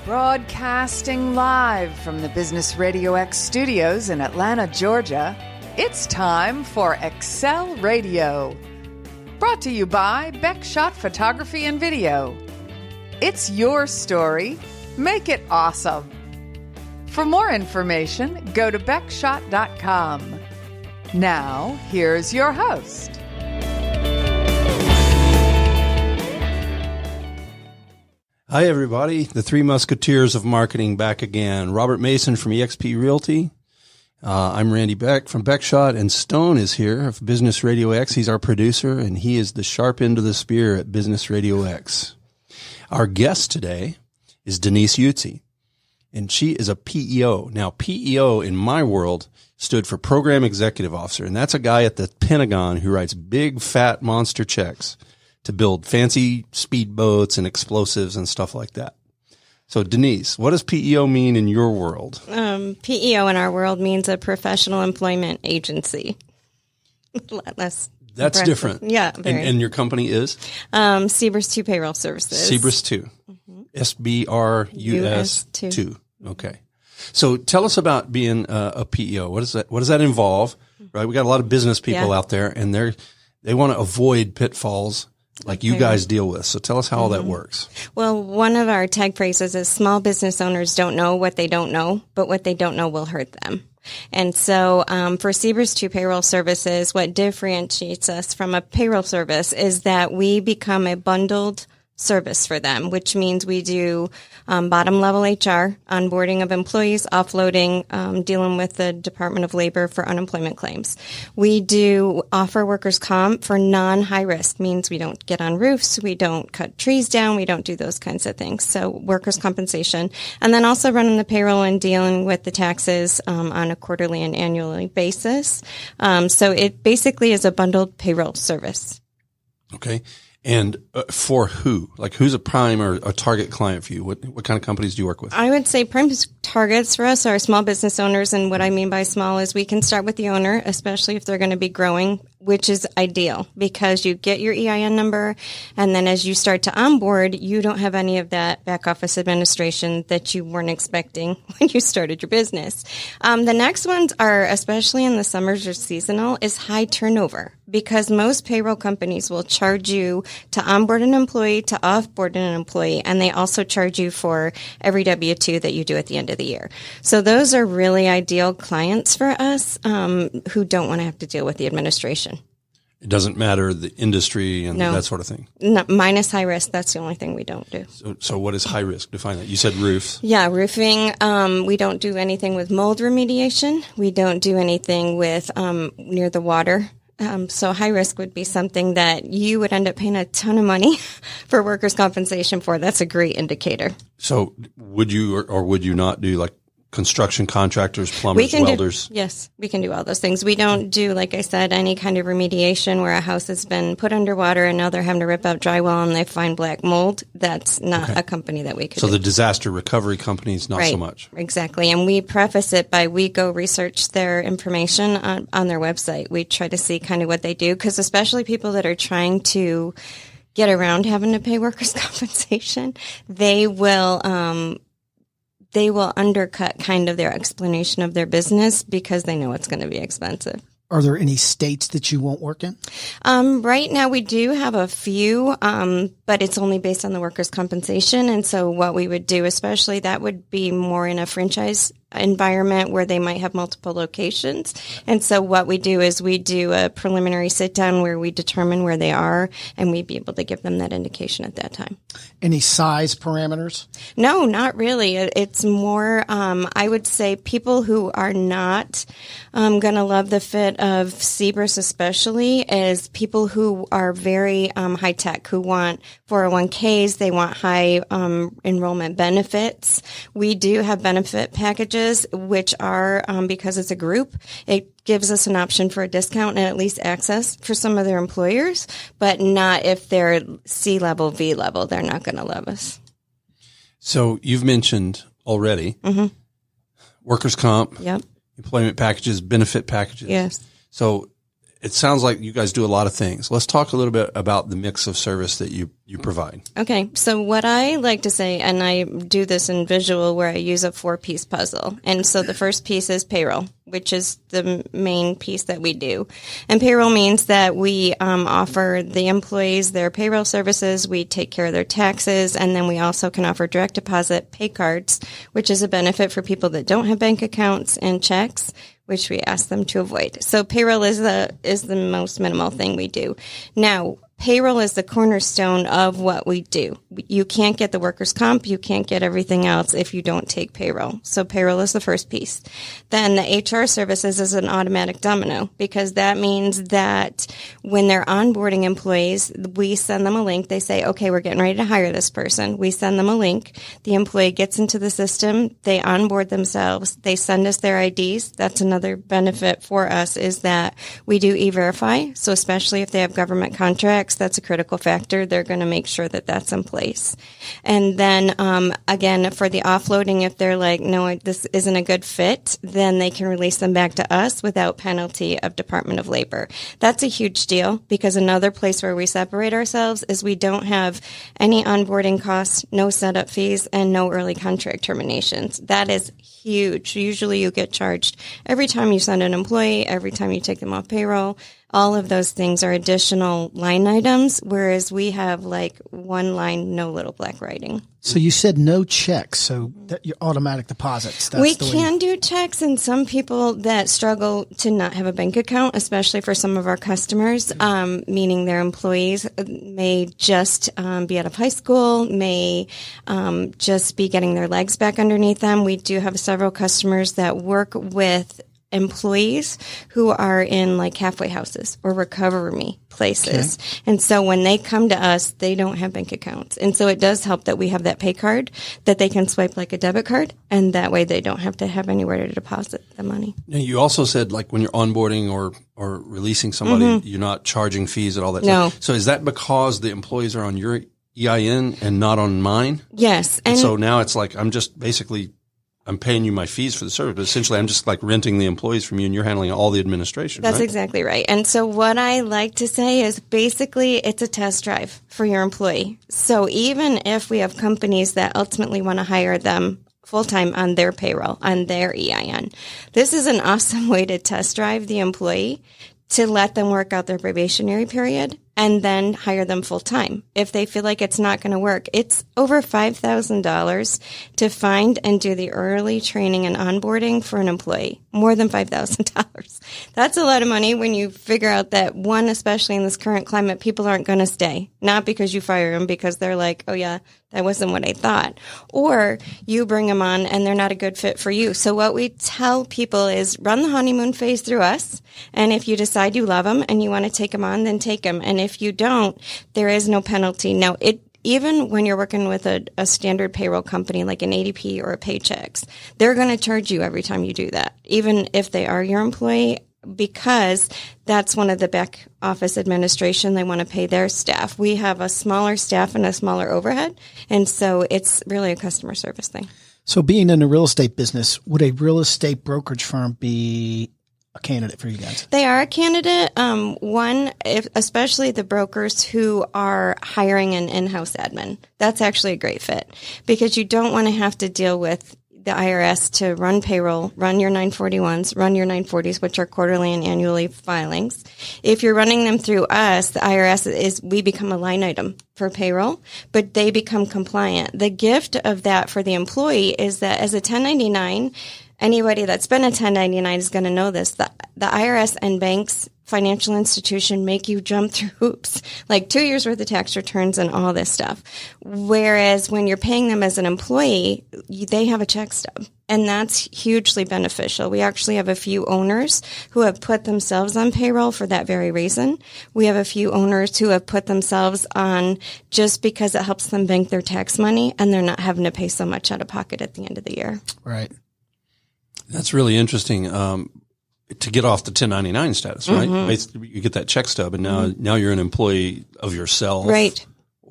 Broadcasting live from the Business RadioX studios in Atlanta, Georgia, it's time for Excel Radio. Brought to you by Beck Photography and Video. It's your story. Make it awesome. For more information, go to beckshot.com. Now, here's your host. Hi, everybody. The Three Musketeers of Marketing back again. Robert Mason from eXp Realty. I'm Randy Beck from Beckshot, and Stone is here of Business RadioX. He's our producer, and he is the sharp end of the spear at Business RadioX. Our guest today is Denise Jutze, and she is a PEO. Now, PEO in my world stood for Program Executive Officer, and that's a guy at the Pentagon who writes big, fat monster checks to build fancy speedboats and explosives and stuff like that. So, Denise, what does PEO mean in your world? PEO in our world means a professional employment agency. That's different. Yeah. And your company is? SBRUS2 Payroll Services. SBRUS2. SBRUS2. Okay. So tell us about being a PEO. What does that involve? Right. We got a lot of business people out there, and they want to avoid pitfalls like you guys deal with. So tell us how all that works. Well, one of our tag phrases is small business owners don't know what they don't know, but what they don't know will hurt them. And so for SBRUS2 Payroll Services, what differentiates us from a payroll service is that we become a bundled service for them, which means we do bottom level HR, onboarding of employees, offloading, dealing with the Department of Labor for unemployment claims. We do offer workers' comp for non-high risk, means we don't get on roofs, we don't cut trees down, we don't do those kinds of things. So workers' compensation, and then also running the payroll and dealing with the taxes on a quarterly and annually basis. So it basically is a bundled payroll service. Okay. And for who? Like, who's a prime or a target client for you? What kind of companies do you work with? I would say prime targets for us are small business owners. And what I mean by small is we can start with the owner, especially if they're going to be growing, which is ideal because you get your EIN number. And then as you start to onboard, you don't have any of that back office administration that you weren't expecting when you started your business. The next ones are, especially in the summers or seasonal, is high turnover. Because most payroll companies will charge you to onboard an employee, to offboard an employee, and they also charge you for every W-2 that you do at the end of the year. So those are really ideal clients for us who don't want to have to deal with the administration. It doesn't matter the industry and that sort of thing? No, minus high risk. That's the only thing we don't do. So what is high risk? Define that. You said roofs. Yeah, roofing. We don't do anything with mold remediation. We don't do anything with near the water. So high risk would be something that you would end up paying a ton of money for workers' compensation for. That's a great indicator. So would you or would you not do like construction contractors, plumbers, welders? Yes, we can do all those things. We don't do, like I said, any kind of remediation where a house has been put underwater and now they're having to rip out drywall and they find black mold. That's not a company that we could do. So the disaster recovery companies, not so much. Exactly. And we preface it by we go research their information on their website. We try to see kind of what they do, because especially people that are trying to get around having to pay workers' compensation, they will undercut kind of their explanation of their business because they know it's going to be expensive. Are there any states that you won't work in? Right now we do have a few, but it's only based on the workers' compensation. And so what we would do, especially, that would be more in a franchise environment where they might have multiple locations. And so what we do is we do a preliminary sit down where we determine where they are, and we'd be able to give them that indication at that time. Any size parameters? No, not really. It's more, I would say people who are not going to love the fit of SBRUS, especially, is people who are very high tech, who want 401ks, they want high enrollment benefits. We do have benefit packages, which are, because it's a group, it gives us an option for a discount and at least access for some of their employers, but not if they're C-level, V-level. They're not going to love us. So you've mentioned already workers' comp, employment packages, benefit packages. Yes. So it sounds like you guys do a lot of things. Let's talk a little bit about the mix of service that you provide. Okay. So what I like to say, and I do this in visual where I use a 4-piece puzzle. And so the first piece is payroll, which is the main piece that we do. And payroll means that we offer the employees their payroll services. We take care of their taxes. And then we also can offer direct deposit pay cards, which is a benefit for people that don't have bank accounts, and checks, which we ask them to avoid. So payroll is the most minimal thing we do. Now, payroll is the cornerstone of what we do. You can't get the workers' comp. You can't get everything else if you don't take payroll. So payroll is the first piece. Then the HR services is an automatic domino, because that means that when they're onboarding employees, we send them a link. They say, okay, we're getting ready to hire this person. We send them a link. The employee gets into the system. They onboard themselves. They send us their IDs. That's another benefit for us, is that we do e-verify. So especially if they have government contracts, that's a critical factor. They're going to make sure that that's in place. And then, again, for the offloading, if they're like, no, this isn't a good fit, then they can release them back to us without penalty of Department of Labor. That's a huge deal, because another place where we separate ourselves is we don't have any onboarding costs, no setup fees, and no early contract terminations. That is huge. Usually you get charged every time you send an employee, every time you take them off payroll. All of those things are additional line items, whereas we have like one line, no little black writing. So you said no checks, so that your automatic deposits. That's we can do checks, and some people that struggle to not have a bank account, especially for some of our customers, meaning their employees may just be out of high school, may just be getting their legs back underneath them. We do have several customers that work with employees who are in like halfway houses or recovery places. Okay. And so when they come to us, they don't have bank accounts. And so it does help that we have that pay card that they can swipe like a debit card. And that way they don't have to have anywhere to deposit the money. Now, you also said like when you're onboarding or releasing somebody, you're not charging fees and all that No. stuff. So is that because the employees are on your EIN and not on mine? Yes. And so now it's like I'm paying you my fees for the service, but essentially I'm just like renting the employees from you, and you're handling all the administration. That's right? Exactly right. And so what I like to say is basically it's a test drive for your employee. So even if we have companies that ultimately want to hire them full-time on their payroll, on their EIN, this is an awesome way to test drive the employee, to let them work out their probationary period and then hire them full-time. If they feel like it's not going to work, it's over $5,000 to find and do the early training and onboarding for an employee. More than $5,000. That's a lot of money when you figure out that, one, especially in this current climate, people aren't going to stay. Not because you fire them, because they're like, oh yeah, that wasn't what I thought. Or you bring them on and they're not a good fit for you. So what we tell people is run the honeymoon phase through us. And if you decide you love them and you want to take them on, then take them. And if you don't, there is no penalty. Now, even when you're working with a standard payroll company like an ADP or a Paychex, they're going to charge you every time you do that, even if they are your employee, because that's one of the back office administration. They want to pay their staff. We have a smaller staff and a smaller overhead, and so it's really a customer service thing. So being in the real estate business, would a real estate brokerage firm be a candidate for you guys? They are a candidate. Especially the brokers who are hiring an in-house admin. That's actually a great fit, because you don't want to have to deal with the IRS to run payroll, run your 941s, run your 940s, which are quarterly and annually filings. If you're running them through us, the IRS we become a line item for payroll, but they become compliant. The gift of that for the employee is that as a 1099, anybody that's been a 1099 is going to know this. The IRS and banks, financial institution, make you jump through hoops, like 2 years worth of tax returns and all this stuff. Whereas when you're paying them as an employee, they have a check stub. And that's hugely beneficial. We actually have a few owners who have put themselves on payroll for that very reason. We have a few owners who have put themselves on just because it helps them bank their tax money, and they're not having to pay so much out of pocket at the end of the year. Right. That's really interesting. To get off the 1099 status, right? Basically, you get that check stub, and now you're an employee of yourself, right?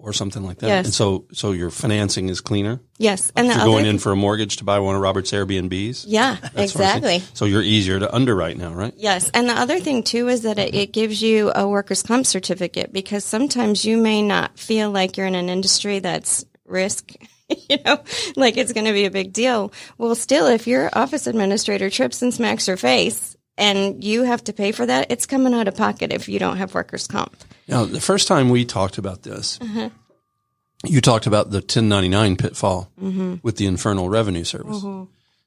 or something like that. Yes. And so your financing is cleaner. Yes. And if you're going in for a mortgage to buy one of Robert's Airbnbs. Yeah, exactly. So you're easier to underwrite now, right? Yes. And the other thing too is that it gives you a workers' comp certificate, because sometimes you may not feel like you're in an industry that's risk, like it's going to be a big deal. Well, still, if your office administrator trips and smacks her face and you have to pay for that, it's coming out of pocket if you don't have workers' comp. Now, the first time we talked about this, you talked about the 1099 pitfall with the Infernal Revenue Service.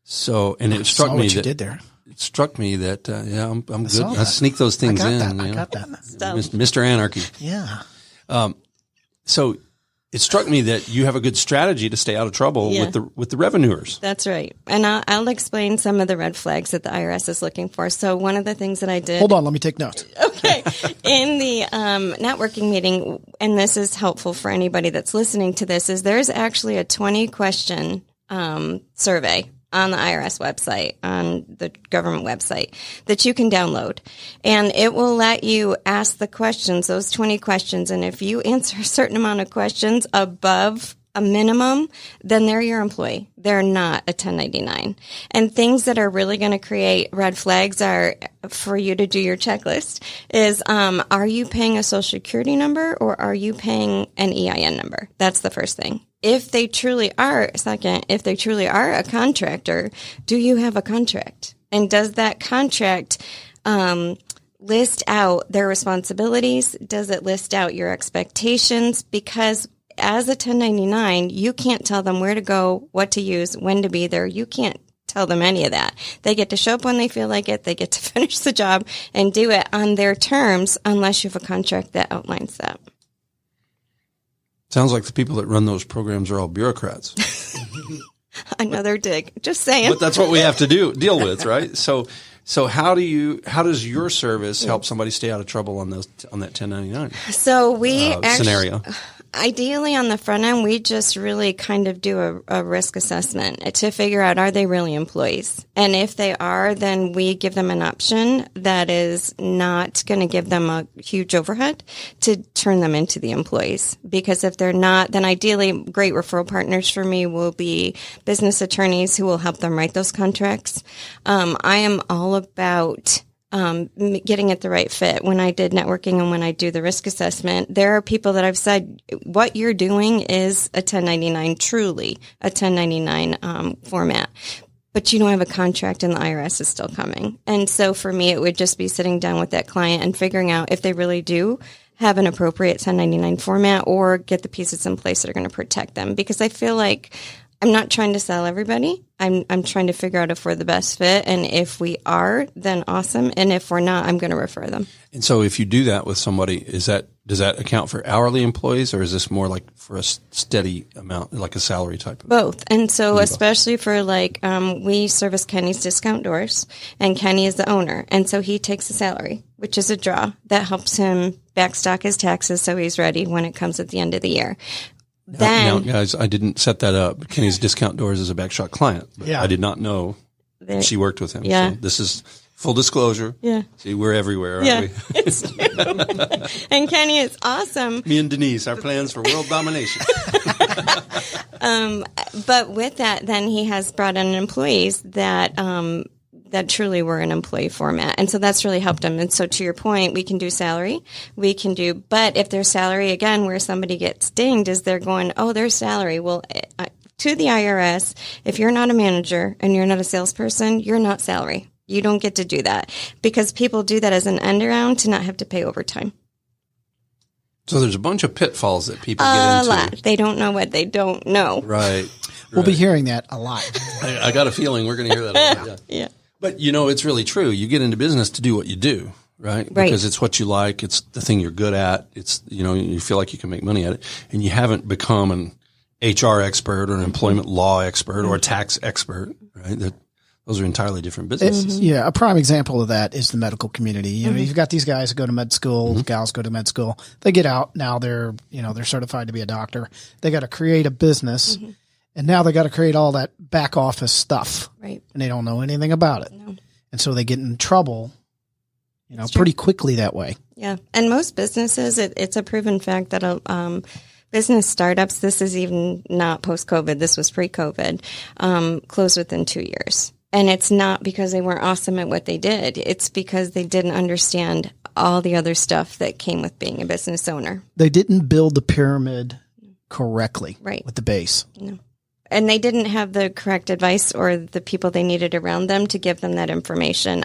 So, and it struck me that did there. It struck me that I'm good. I sneak those things in. I got that. Mr. Anarchy. Yeah. So it struck me that you have a good strategy to stay out of trouble with the revenuers. That's right. And I'll explain some of the red flags that the IRS is looking for. So one of the things that I did. Hold on, let me take notes. Okay. In the networking meeting, and this is helpful for anybody that's listening to this, is there's actually a 20-question survey on the IRS website, on the government website, that you can download. And it will let you ask the questions, those 20 questions. And if you answer a certain amount of questions above a minimum, then they're your employee. They're not a 1099. And things that are really going to create red flags are, for you to do your checklist, is are you paying a social security number or are you paying an EIN number? That's the first thing. If they truly are a contractor, do you have a contract? And does that contract list out their responsibilities? Does it list out your expectations? Because as a 1099, you can't tell them where to go, what to use, when to be there. You can't tell them any of that. They get to show up when they feel like it. They get to finish the job and do it on their terms, unless you have a contract that outlines that. Sounds like the people that run those programs are all bureaucrats. Another dig. Just saying. But that's what we have to deal with, right? So how does your service help somebody stay out of trouble on that 1099? So we scenario. Ideally, on the front end, we just really kind of do a risk assessment to figure out, are they really employees? And if they are, then we give them an option that is not going to give them a huge overhead to turn them into the employees. Because if they're not, then ideally, great referral partners for me will be business attorneys who will help them write those contracts. I am all about getting it the right fit. When I did networking and when I do the risk assessment, there are people that I've said, what you're doing is a 1099, truly a 1099 format, but you don't have a contract and the IRS is still coming. And so for me, it would just be sitting down with that client and figuring out if they really do have an appropriate 1099 format, or get the pieces in place that are going to protect them. Because I feel like I'm not trying to sell everybody. I'm trying to figure out if we're the best fit. And if we are, then awesome. And if we're not, I'm going to refer them. And so if you do that with somebody, does that account for hourly employees, or is this more like for a steady amount, like a salary type of? Both. And so especially for we service Kenny's Discount Doors, and Kenny is the owner. And so he takes a salary, which is a draw that helps him backstock his taxes so he's ready when it comes at the end of the year. Now, guys, I didn't set that up. Kenny's Discount Doors is a Backshot client. But I did not know she worked with him. Yeah. So this is full disclosure. Yeah. See, we're everywhere, aren't we? It's true. And Kenny is awesome. Me and Denise, our plans for world domination. But with that, then he has brought in employees that truly were an employee format. And so that's really helped them. And so to your point, we can do salary. But if their salary, again, where somebody gets dinged is they're going, oh, their salary. Well, to the IRS, if you're not a manager and you're not a salesperson, you're not salary. You don't get to do that, because people do that as an end around to not have to pay overtime. So there's a bunch of pitfalls that people get into. A lot. They don't know what they don't know. Right. We'll be hearing that a lot. I got a feeling we're going to hear that a lot. Yeah. But, it's really true. You get into business to do what you do, right? Because it's what you like. It's the thing you're good at. It's, you feel like you can make money at it. And you haven't become an HR expert or an employment law expert or a tax expert, right? Those are entirely different businesses. Mm-hmm. Yeah. A prime example of that is the medical community. You've got these guys who go to med school, gals go to med school. They get out. Now they're certified to be a doctor. They got to create a business. Mm-hmm. And now they got to create all that back office stuff, right? And they don't know anything about it, and so they get in trouble, pretty quickly that way. Yeah, and most businesses, it's a proven fact that Business startups, this is even not post-COVID, this was pre-COVID, closed within 2 years. And it's not because they weren't awesome at what they did. It's because they didn't understand all the other stuff that came with being a business owner. They didn't build the pyramid correctly with the base. No. And they didn't have the correct advice or the people they needed around them to give them that information.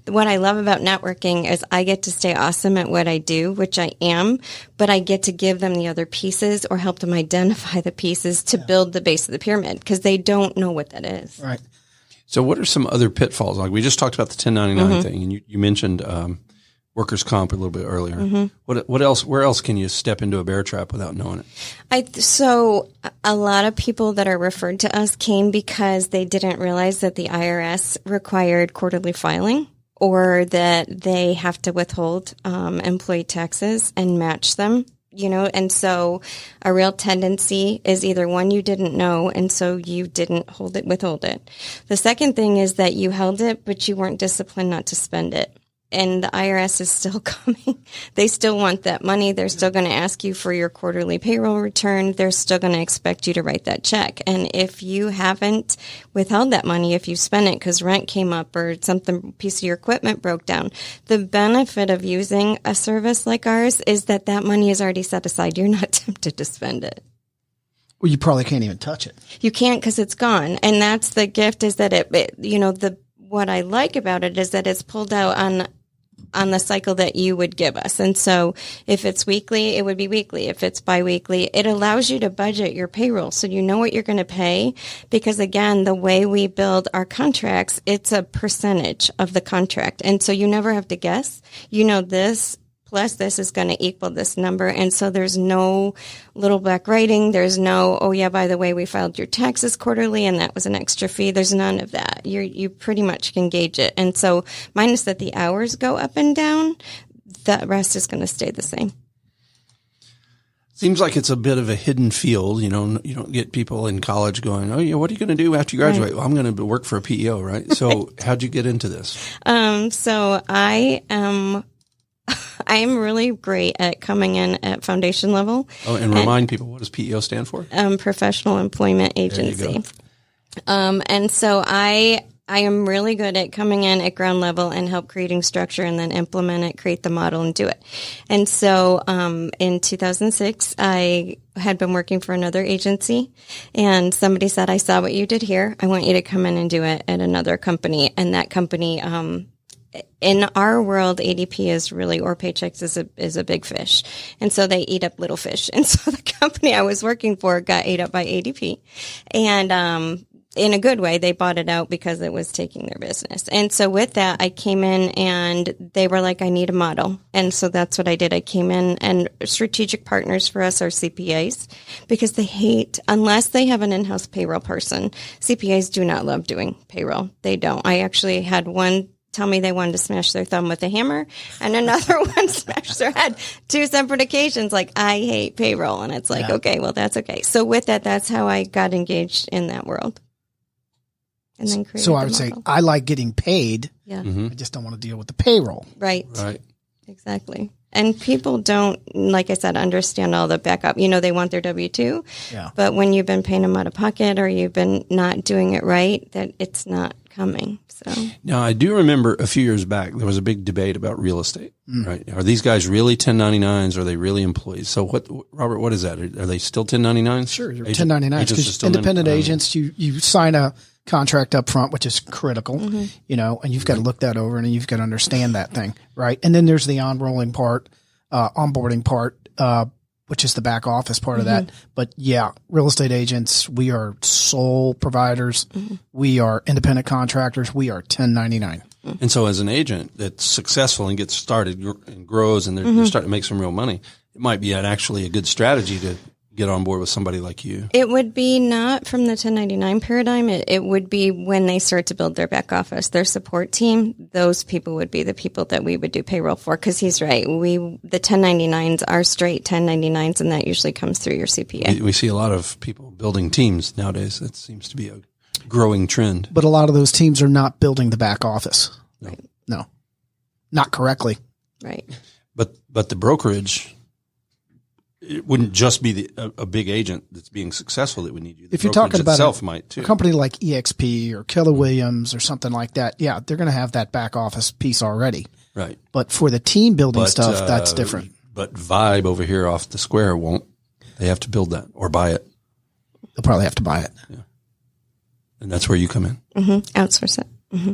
What I love about networking is I get to stay awesome at what I do, which I am, but I get to give them the other pieces or help them identify the pieces to build the base of the pyramid because they don't know what that is. Right. So what are some other pitfalls? Like we just talked about the 1099 thing, and you mentioned workers' comp a little bit earlier. What else? Where else can you step into a bear trap without knowing it? So a lot of people that are referred to us came because they didn't realize that the IRS required quarterly filing or that they have to withhold employee taxes and match them. And so a real tendency is either one, you didn't know, and so you didn't withhold it. The second thing is that you held it, but you weren't disciplined not to spend it. And the IRS is still coming. They still want that money. They're still going to ask you for your quarterly payroll return. They're still going to expect you to write that check. And if you haven't withheld that money, if you spent it because rent came up or something, piece of your equipment broke down, the benefit of using a service like ours is that money is already set aside. You're not tempted to spend it. Well, you probably can't even touch it. You can't because it's gone. And that's the gift is that what I like about it is that it's pulled out on the cycle that you would give us. And so if it's weekly, it would be weekly. If it's biweekly, it allows you to budget your payroll so you know what you're going to pay. Because again, the way we build our contracts, it's a percentage of the contract. And so you never have to guess. This plus this is going to equal this number. And so there's no little black writing. There's no, oh yeah, by the way, we filed your taxes quarterly and that was an extra fee. There's none of that. You pretty much can gauge it. And so minus that the hours go up and down, the rest is going to stay the same. Seems like it's a bit of a hidden field. You don't get people in college going, oh yeah, what are you going to do after you graduate? Right. Well, I'm going to work for a PEO, right? So how'd you get into this? So I am really great at coming in at foundation level. Oh, and remind people, what does PEO stand for? Professional Employment Agency. There you go. And so I am really good at coming in at ground level and help creating structure and then implement it, create the model and do it. And so in 2006, I had been working for another agency and somebody said, I saw what you did here. I want you to come in and do it at another company. And that company, in our world, ADP is really, or Paychex is a big fish. And so they eat up little fish. And so the company I was working for got ate up by ADP. And, in a good way, they bought it out because it was taking their business. And so with that, I came in and they were like, I need a model. And so that's what I did. I came in and strategic partners for us are CPAs because they hate, unless they have an in-house payroll person, CPAs do not love doing payroll. They don't. I actually had one tell me they wanted to smash their thumb with a hammer and another one smash their head. 2 separate occasions, like, I hate payroll. And it's like, okay, well, that's okay. So with that, that's how I got engaged in that world. And then created So I would say I like getting paid. Yeah. Mm-hmm. I just don't want to deal with the payroll. Right. Right. Exactly. And people don't, like I said, understand all the backup. They want their W-2. Yeah. But when you've been paying them out of pocket or you've been not doing it right, that it's not coming. So now I do remember a few years back, there was a big debate about real estate, right? Are these guys really 1099s? Are they really employees? So Robert, what is that? Are they still 1099s? Sure. 1099s. Because independent agents, you sign a contract up front, which is critical, and you've got to look that over and you've got to understand that thing. Right. And then there's the onboarding part, which is the back office part of that. But yeah, real estate agents, we are sole providers. We are independent contractors. We are 1099. And so as an agent that's successful and gets started and grows and they're starting to make some real money, it might be actually a good strategy to get on board with somebody like you. It would be not from the 1099 paradigm. It would be when they start to build their back office, their support team. Those people would be the people that we would do payroll for. Because he's right. The 1099s are straight 1099s, and that usually comes through your CPA. We see a lot of people building teams nowadays. That seems to be a growing trend. But a lot of those teams are not building the back office. Right. No, not correctly. Right. But the brokerage it wouldn't just be a big agent that's being successful that would need you. The if you're talking about itself might too. A company like EXP or Keller Williams or something like that, yeah, they're going to have that back office piece already. Right. But for the team building stuff, that's different. But Vibe over here off the square won't. They have to build that or buy it. They'll probably have to buy it. Yeah. And that's where you come in. Mm-hmm. Outsource it. Mm-hmm.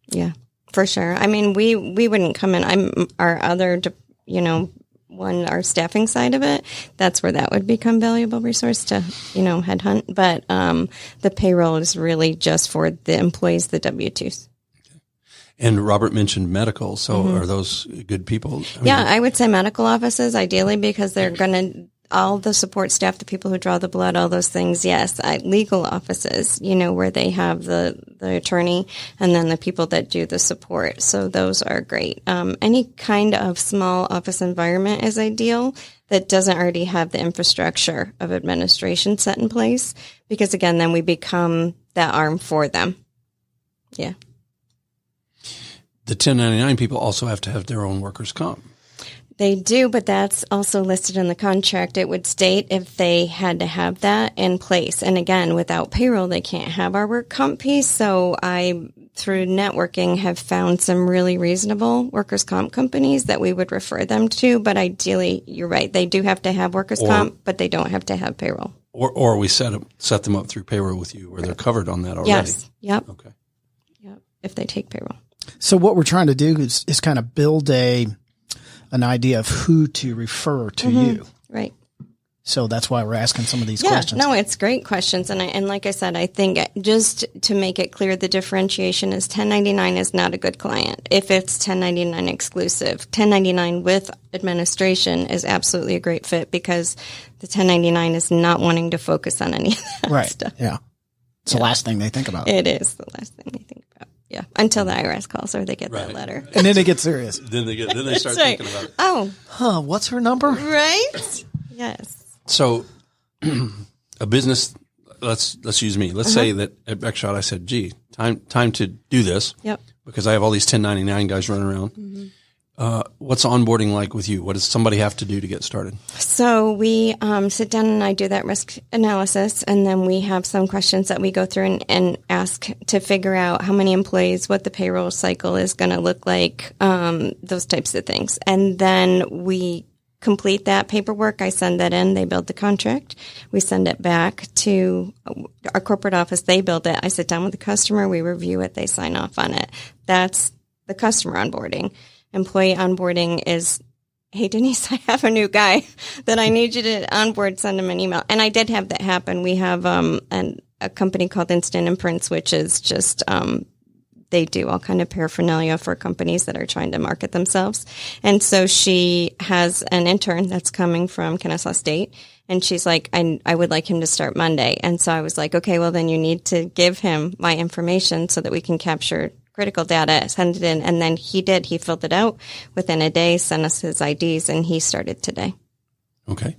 Yeah, for sure. I mean, we wouldn't come in. I'm our other, our staffing side of it. That's where that would become valuable resource to, headhunt. But the payroll is really just for the employees, the W-2s. Okay. And Robert mentioned medical. So are those good people? I would say medical offices, ideally, because they're going to, all the support staff, the people who draw the blood, all those things, yes. Legal offices, where they have the attorney and then the people that do the support. So those are great. Any kind of small office environment is ideal that doesn't already have the infrastructure of administration set in place, because again, then we become that arm for them. Yeah. The 1099 people also have to have their own workers' comp. They do, but that's also listed in the contract. It would state if they had to have that in place. And again, without payroll, they can't have our work comp piece. So I, through networking, have found some really reasonable workers' comp companies that we would refer them to. But ideally, you're right. They do have to have workers' comp, but they don't have to have payroll. Or we set them up through payroll with you where they're covered on that already. Yes. Yep. Okay. Yep. If they take payroll. So what we're trying to do is kind of build an idea of who to refer to you. Right. So that's why we're asking some of these questions. No, it's great questions. And like I said, I think just to make it clear, the differentiation is 1099 is not a good client. If it's 1099 exclusive, 1099 with administration is absolutely a great fit, because the 1099 is not wanting to focus on any of that stuff. Yeah. It's the last thing they think about. It is the last thing they think about. Yeah, until the IRS calls or they get that letter. And then they get serious. then they start thinking about it. Oh. What's her number? Right? Yes. So a business, let's use me. Let's say that at Beckshot I said, gee, time to do this. Yep. Because I have all these 1099 guys running around. What's onboarding like with you? What does somebody have to do to get started? So we sit down and I do that risk analysis, and then we have some questions that we go through and ask to figure out how many employees, what the payroll cycle is going to look like, those types of things. And then we complete that paperwork. I send that in. They build the contract. We send it back to our corporate office. They build it. I sit down with the customer. We review it. They sign off on it. That's the customer onboarding. Employee onboarding is, hey, Denise, I have a new guy that I need you to onboard, send him an email. And I did have that happen. We have a company called Instant Imprints, which is just they do all kind of paraphernalia for companies that are trying to market themselves. And so she has an intern that's coming from Kennesaw State. And she's like, I would like him to start Monday. And so I was like, okay, well, then you need to give him my information so that we can capture critical data, send it in. And then he did. He filled it out within a day, sent us his IDs, and he started today. Okay.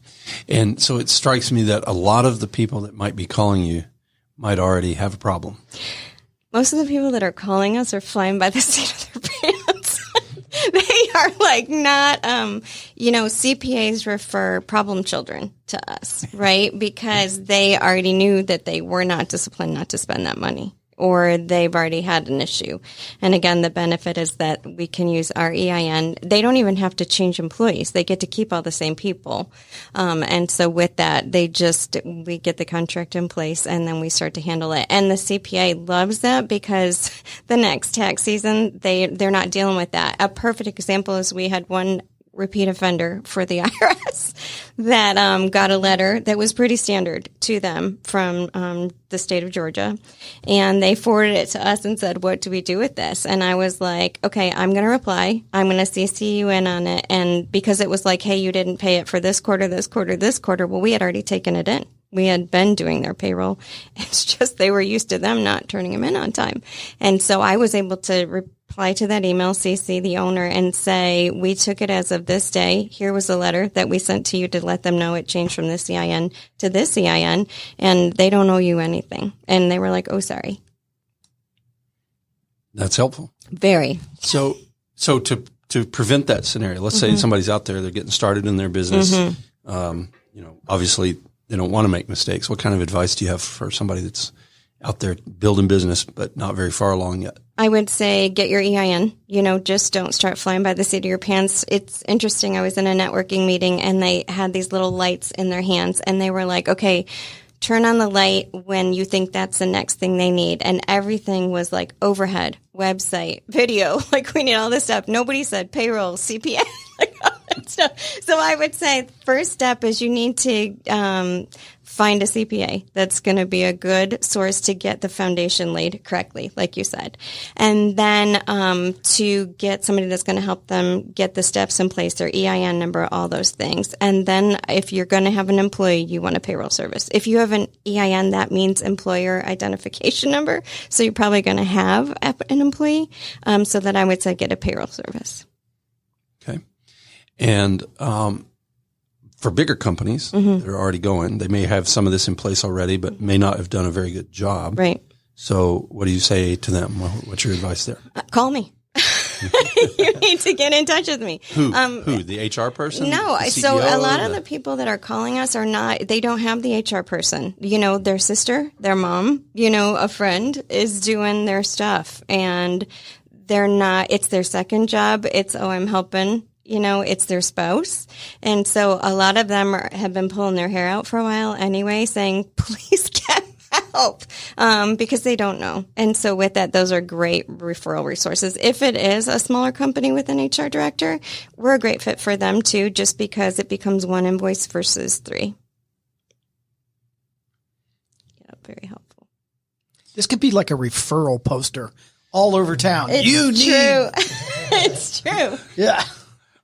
And so it strikes me that a lot of the people that might be calling you might already have a problem. Most of the people that are calling us are flying by the seat of their pants. They are like not, CPAs refer problem children to us, right? Because they already knew that they were not disciplined not to spend that money, or they've already had an issue. And again, the benefit is that we can use our EIN. They don't even have to change employees. They get to keep all the same people. And so with that, we get the contract in place and then we start to handle it. And the CPA loves that because the next tax season, they're not dealing with that. A perfect example is we had one repeat offender for the IRS that got a letter that was pretty standard to them from the state of Georgia. And they forwarded it to us and said, what do we do with this? And I was like, okay, I'm going to reply. I'm going to CC you in on it. And because it was like, hey, you didn't pay it for this quarter, this quarter, this quarter. Well, we had already taken it in. We had been doing their payroll. It's just they were used to them not turning them in on time. And so I was able to reply to that email, CC the owner, and say, we took it as of this day. Here was a letter that we sent to you to let them know it changed from this EIN to this EIN, and they don't owe you anything. And they were like, oh, sorry. That's helpful. Very. So to prevent that scenario, let's say somebody's out there, they're getting started in their business. Obviously they don't want to make mistakes. What kind of advice do you have for somebody that's out there building business, but not very far along yet? I would say get your EIN. Just don't start flying by the seat of your pants. It's interesting. I was in a networking meeting and they had these little lights in their hands and they were like, okay, turn on the light when you think that's the next thing they need. And everything was like overhead, website, video. Like we need all this stuff. Nobody said payroll, CPA, like all that stuff. So I would say first step is you need to find a CPA that's going to be a good source to get the foundation laid correctly, like you said. And then to get somebody that's going to help them get the steps in place, their EIN number, all those things. And then if you're going to have an employee, you want a payroll service. If you have an EIN, that means employer identification number. So you're probably going to have an employee. So then I would say get a payroll service. Okay. And for bigger companies that are already going, they may have some of this in place already, but may not have done a very good job. Right. So what do you say to them? What's your advice there? Call me. You need to get in touch with me. Who? The HR person? No. The So CEO, a lot of the people that are calling us they don't have the HR person. Their sister, their mom, a friend is doing their stuff and they're not, it's their second job. It's, I'm helping. It's their spouse. And so a lot of them have been pulling their hair out for a while anyway, saying, please get help, because they don't know. And so with that, those are great referral resources. If it is a smaller company with an HR director, we're a great fit for them too, just because it becomes one invoice versus 3. Yeah, very helpful. This could be like a referral poster all over town. It's true. It's true. Yeah.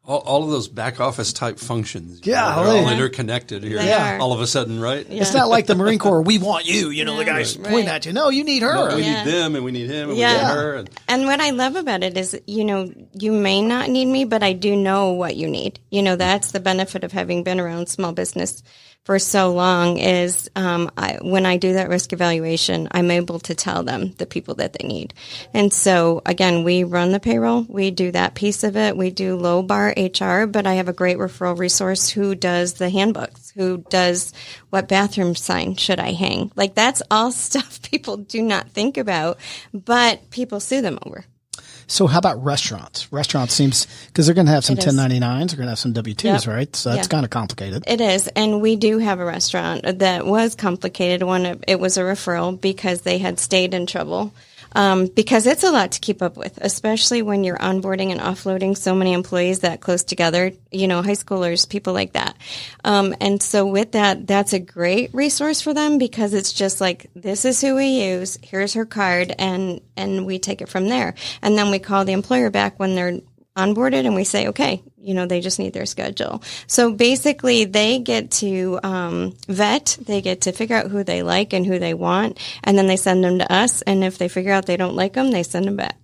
All of those back office type functions. Yeah. They're all interconnected here. Yeah. All of a sudden, right? Yeah. It's not like the Marine Corps, we want you. The guys point at you. No, you need her. No, we need them and we need him and we need her. And what I love about it is, you may not need me, but I do know what you need. That's the benefit of having been around small business for so long is when I do that risk evaluation, I'm able to tell them the people that they need. And so, again, we run the payroll. We do that piece of it. We do low bar HR, but I have a great referral resource who does the handbooks, who does what bathroom sign should I hang. Like that's all stuff people do not think about, but people sue them over. So how about restaurants? Restaurants seems, because they're going to have some 1099s, they're going to have some W-2s, right? So that's kind of complicated. It is. And we do have a restaurant that was complicated. It was a referral because they had stayed in trouble. Because it's a lot to keep up with, especially when you're onboarding and offloading so many employees that close together, high schoolers, people like that. And so with that, that's a great resource for them because it's just like, this is who we use. Here's her card and we take it from there. And then we call the employer back when they're onboarded and we say, okay, they just need their schedule. So basically they get to vet, they get to figure out who they like and who they want, and then they send them to us. And if they figure out they don't like them, they send them back.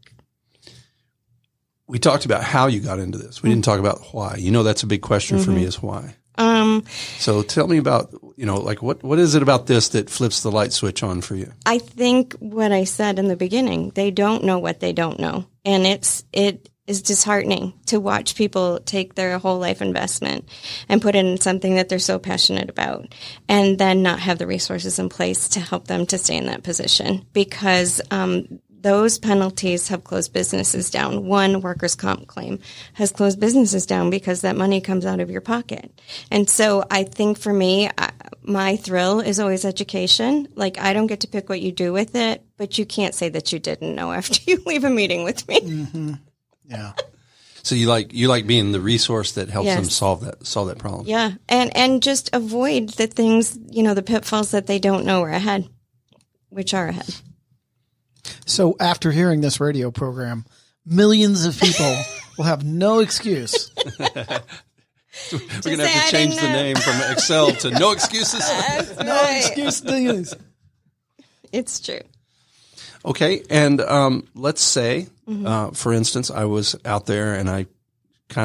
We talked about how you got into this. We didn't talk about why. That's a big question for me is why. So tell me about, what is it about this that flips the light switch on for you? I think what I said in the beginning, they don't know what they don't know. And it is disheartening to watch people take their whole life investment and put it in something that they're so passionate about and then not have the resources in place to help them to stay in that position because those penalties have closed businesses down. One workers' comp claim has closed businesses down because that money comes out of your pocket. And so I think for me, my thrill is always education. Like I don't get to pick what you do with it, but you can't say that you didn't know after you leave a meeting with me. Mm-hmm. Yeah. So you like being the resource that helps them solve that problem. Yeah. And just avoid the things, the pitfalls that they don't know are ahead, which are ahead. So after hearing this radio program, millions of people will have no excuse. We're going to have to change the name from Excel to No Excuses. No excuses. It's true. Okay. And let's say, for instance, I was out there and I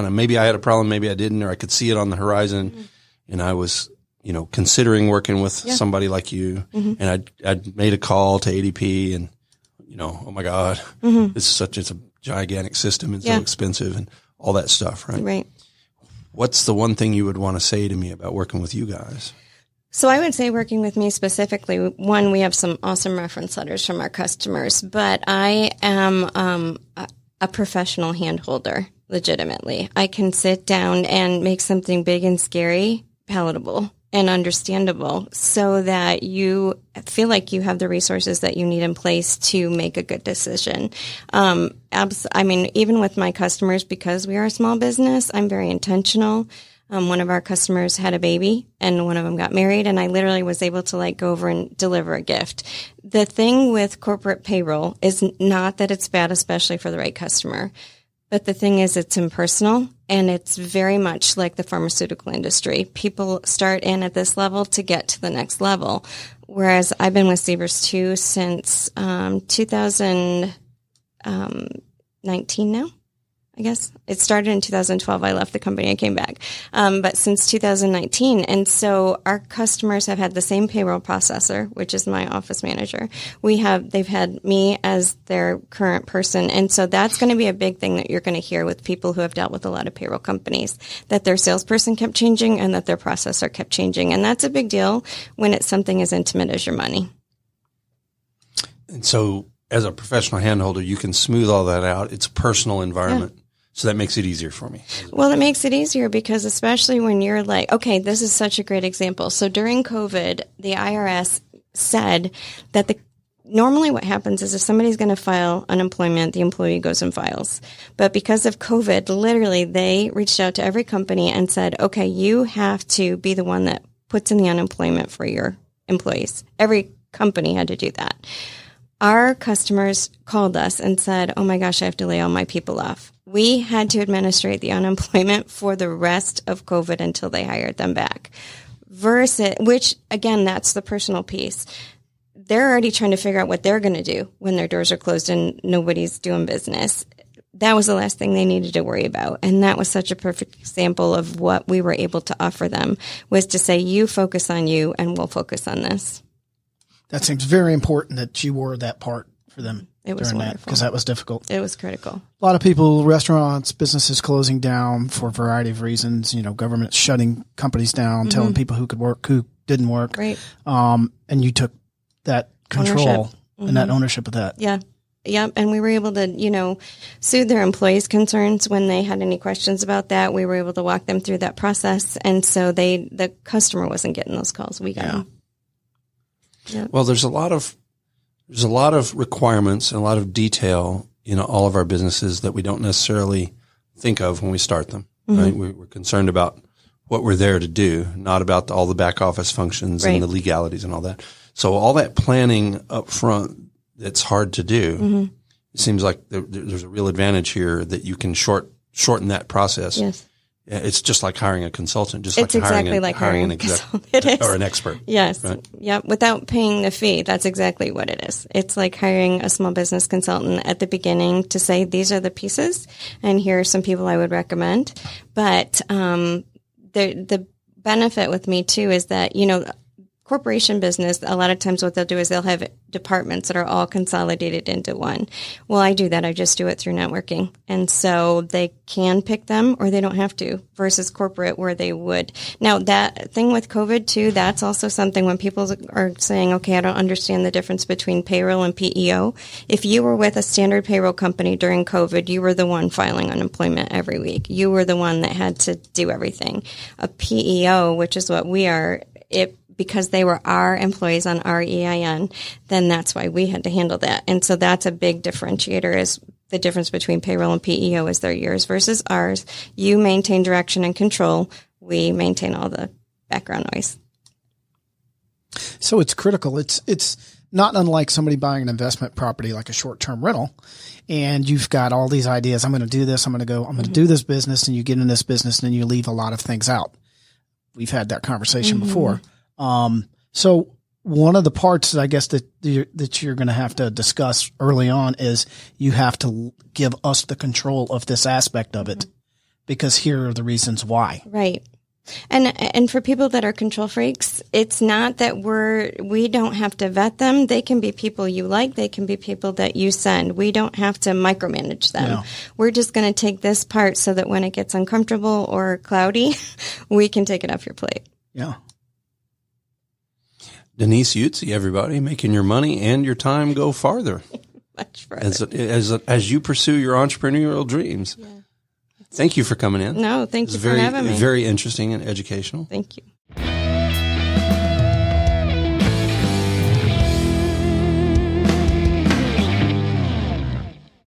maybe I had a problem, maybe I didn't, or I could see it on the horizon and I was, considering working with somebody like you and I'd made a call to ADP and, oh my God, it's a gigantic system and so expensive and all that stuff, right? Right. what's the one thing you would want to say to me about working with you guys? So I would say working with me specifically, one, we have some awesome reference letters from our customers, but I am a professional handholder, legitimately. I can sit down and make something big and scary palatable and understandable so that you feel like you have the resources that you need in place to make a good decision. I mean, even with my customers, because we are a small business, I'm very intentional. One of our customers had a baby and one of them got married, and I literally was able to go over and deliver a gift. The thing with corporate payroll is not that it's bad, especially for the right customer. But the thing is, it's impersonal, and it's very much like the pharmaceutical industry. People start in at this level to get to the next level. Whereas I've been with SBRUS2 since 2019 now, I guess. It started in 2012. I left the company. I came back. But since 2019. And so our customers have had the same payroll processor, which is my office manager. They've had me as their current person. And so that's going to be a big thing that you're going to hear with people who have dealt with a lot of payroll companies, that their salesperson kept changing and that their processor kept changing. And that's a big deal when it's something as intimate as your money. And so as a professional handholder, you can smooth all that out. It's a personal environment. Yeah. So that makes it easier for me. Well, it makes it easier because especially when you're like, okay, this is such a great example. So during COVID, the IRS said that normally what happens is if somebody's going to file unemployment, the employee goes and files. But because of COVID, literally they reached out to every company and said, okay, you have to be the one that puts in the unemployment for your employees. Every company had to do that. Our customers called us and said, oh my gosh, I have to lay all my people off. We had to administrate the unemployment for the rest of COVID until they hired them back. Which again, that's the personal piece. They're already trying to figure out what they're going to do when their doors are closed and nobody's doing business. That was the last thing they needed to worry about. And that was such a perfect example of what we were able to offer them, was to say, you focus on you and we'll focus on this. That seems very important that you were that part for them. It was wonderful. Because that was difficult. It was critical. A lot of people, restaurants, businesses closing down for a variety of reasons. Government shutting companies down, telling people who could work, who didn't work. Right. And you took that control and that ownership of that. Yeah. Yep. And we were able to, soothe their employees' concerns when they had any questions about that. We were able to walk them through that process. And so the customer wasn't getting those calls. We got them. Yep. Well, there's a lot of requirements and a lot of detail in all of our businesses that we don't necessarily think of when we start them. Right? We're concerned about what we're there to do, not about all the back office functions and the legalities and all that. So all that planning up front, that's hard to do. It seems like there's a real advantage here that you can shorten that process. Yes. It's just like hiring a consultant, just it's like exactly like hiring an exec or an expert. Yes. Right? Yep. Without paying the fee. That's exactly what it is. It's like hiring a small business consultant at the beginning to say, these are the pieces and here are some people I would recommend. But, the benefit with me too is that, corporation business, a lot of times what they'll do is they'll have departments that are all consolidated into one. Well, I do that. I just do it through networking. And so they can pick them or they don't have to, versus corporate where they would. Now, that thing with COVID too, that's also something when people are saying, okay, I don't understand the difference between payroll and PEO. If you were with a standard payroll company during COVID, you were the one filing unemployment every week. You were the one that had to do everything. A PEO, which is what we are, because they were our employees on our EIN, then that's why we had to handle that. And so that's a big differentiator, is the difference between payroll and PEO is they're yours versus ours. You maintain direction and control. We maintain all the background noise. So it's critical. It's not unlike somebody buying an investment property like a short-term rental, and you've got all these ideas. I'm going to do this. I'm going to do this business, and you get in this business, and then you leave a lot of things out. We've had that conversation before. So one of the parts that I guess that you're going to have to discuss early on is you have to give us the control of this aspect of it, because here are the reasons why. Right. And for people that are control freaks, it's not that we don't have to vet them. They can be people you like. They can be people that you send. We don't have to micromanage them. No. We're just going to take this part so that when it gets uncomfortable or cloudy, we can take it off your plate. Yeah. Denise Jutze, everybody, making your money and your time go farther. Much farther. As you pursue your entrepreneurial dreams. Yeah. Thank you for coming in. No, thank you for having me. Very interesting and educational. Thank you.